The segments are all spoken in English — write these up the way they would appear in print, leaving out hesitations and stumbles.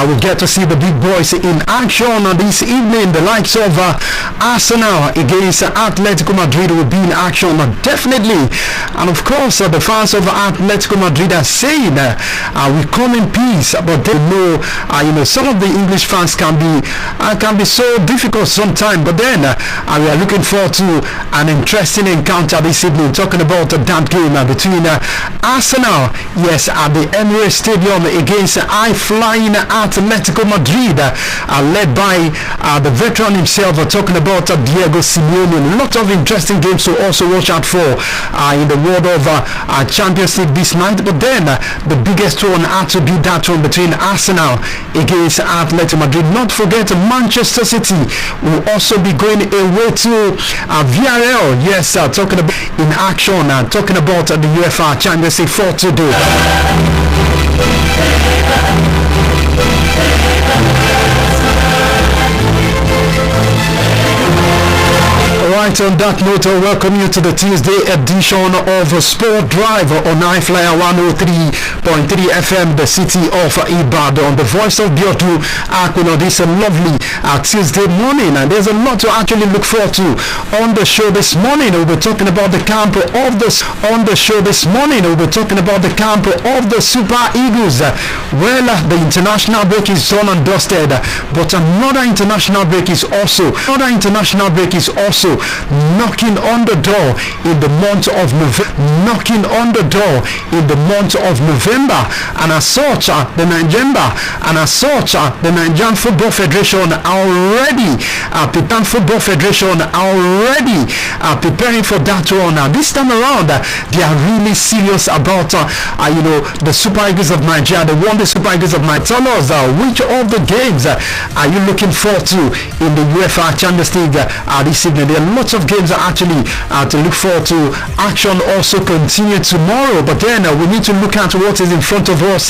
we get to see the big boys in action this evening. The likes of Arsenal against Atletico Madrid will be in action, definitely. And of course, the fans of Atletico Madrid are saying we come in peace, but they know, some of the English fans can be so difficult sometimes. But then we are looking forward to an interesting encounter this evening, talking about that game between Arsenal, yes, at the Emirates Stadium against I-FLIER Atletico Madrid, led by the veteran himself, talking about Diego Simeone. A lot of interesting games to also watch out for in the world of Champions League this night. But then the biggest one had to be that one between Arsenal against Atletico Madrid. Not forget Manchester City will also be going away to Villarreal. Yes, talking about in action, talking about the UEFA Champions League for today. Right, on that note, I welcome you to the Tuesday edition of Sport Drive on I-FLIER 103.3 FM, the city of Ibadan. The voice of BIODUN, this lovely Tuesday morning, and there's a lot to actually look forward to on the show this morning. We'll be talking about the camp of the Super Eagles. Well, the international break is done and dusted, but another international break is also knocking on the door in the month of November, and as such the Nigerian Football Federation already preparing for that one. This time around they are really serious about the Super Eagles of Nigeria. They won the Super Eagles of Nigeria. Tell us which of the games are you looking forward to in the UEFA Champions League this evening. There are lots of games actually to look forward to. Action also continue tomorrow, but then we need to look at what is in front of us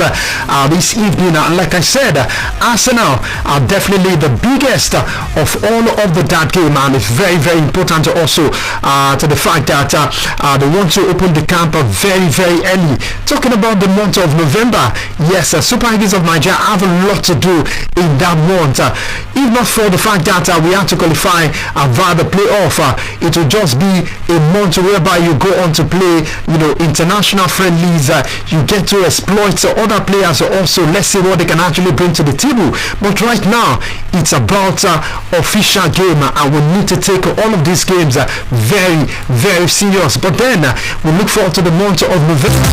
this evening. And like I said, Arsenal are definitely the biggest of all of that game, and it's very, very important also to the fact that they want to open the camp very, very early. Talking about the month of November, yes, Super Eagles of Nigeria have a lot to do in that month. If not for the fact that we have to qualify via the playoff, it will just be a month whereby you go on to play, international friendlies. You get to exploit other players also. Let's see what they can actually bring to the table. But right now, it's about official game, and we need to take all of these games very, very serious. But then we look forward to the month of November.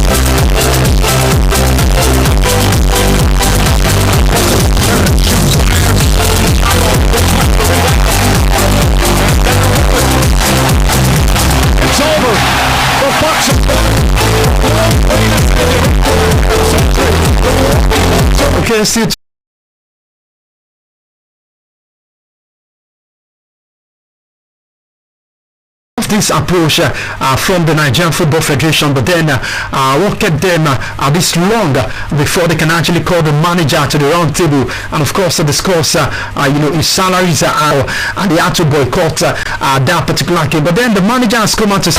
Okay, see this approach from the Nigerian Football Federation, but then what kept them this long before they can actually call the manager to the round table and of course discuss his salaries, and they had to boycott that particular game. But then the manager has come out to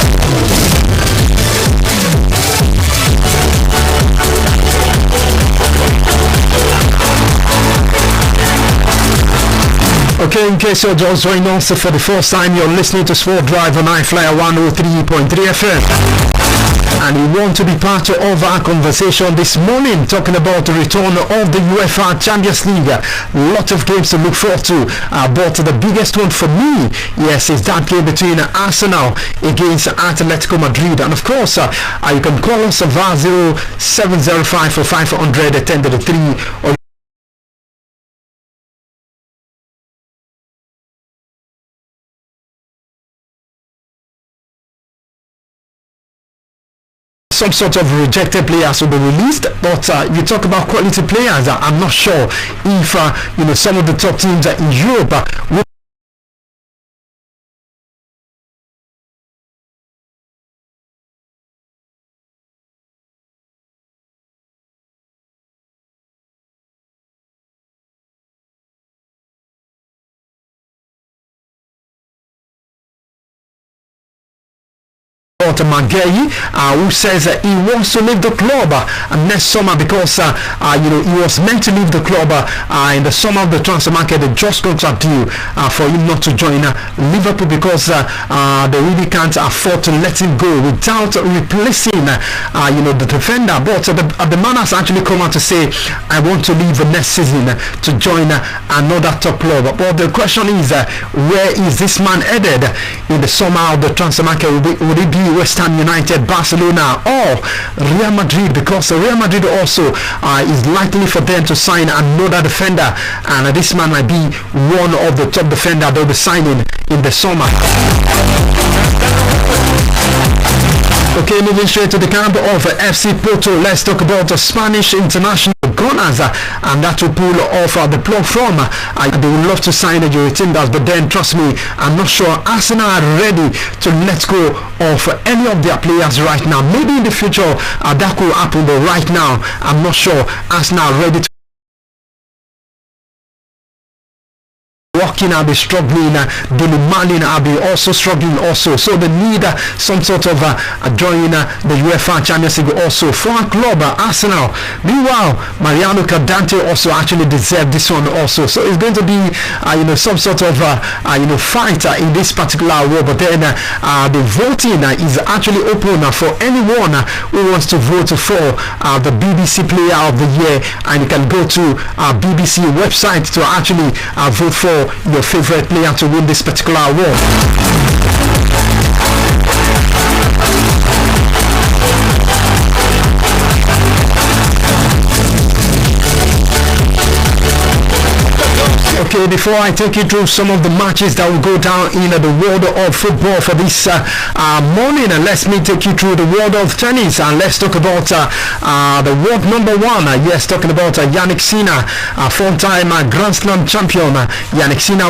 okay, in case you're just joining us for the first time, you're listening to Sport Drive on I-FLIER 103.3 FM. And you want to be part of our conversation this morning, talking about the return of the UEFA Champions League. A lot of games to look forward to, but the biggest one for me, yes, is that game between Arsenal against Atletico Madrid. And of course, you can call us via 0705 for 500 10 or some sort of rejected players will be released, but you talk about quality players. I'm not sure if some of the top teams in Europe will about Maguire, who says he wants to leave the club next summer because he was meant to leave the club in the summer of the transfer market. The just contract due for him not to join Liverpool because they really can't afford to let him go without replacing the defender. But the man has actually come out to say, I want to leave next season to join another top club. But the question is, where is this man headed in the summer of the transfer market? Would it be West Ham United, Barcelona, or Real Madrid? Because Real Madrid also is likely for them to sign another defender, and this man might be one of the top defender they'll be signing in the summer. Okay, moving straight to the camp of FC Porto. Let's talk about the Spanish international Gunners, and that will pull off the plug from. They would love to sign a Timber, but then trust me, I'm not sure Arsenal are ready to let go of any of their players right now. Maybe in the future that could happen, but right now I'm not sure Arsenal are ready to. Walking, I'll be struggling. Billy Marlin, I'll be also struggling also. So they need some sort of join the UEFA Champions League also for a club, Arsenal. Meanwhile, Mariano Cardante also actually deserves this one also. So it's going to be some sort of fight in this particular war. But then the voting is actually open for anyone who wants to vote for the BBC Player of the Year, and you can go to BBC website to actually vote for your favorite player to win this particular award. Okay, before I take you through some of the matches that will go down in the world of football for this morning, let me take you through the world of tennis, and let's talk about the world number one. Yes, talking about Yannick Sinner, four-time Grand Slam champion. Yannick Sinner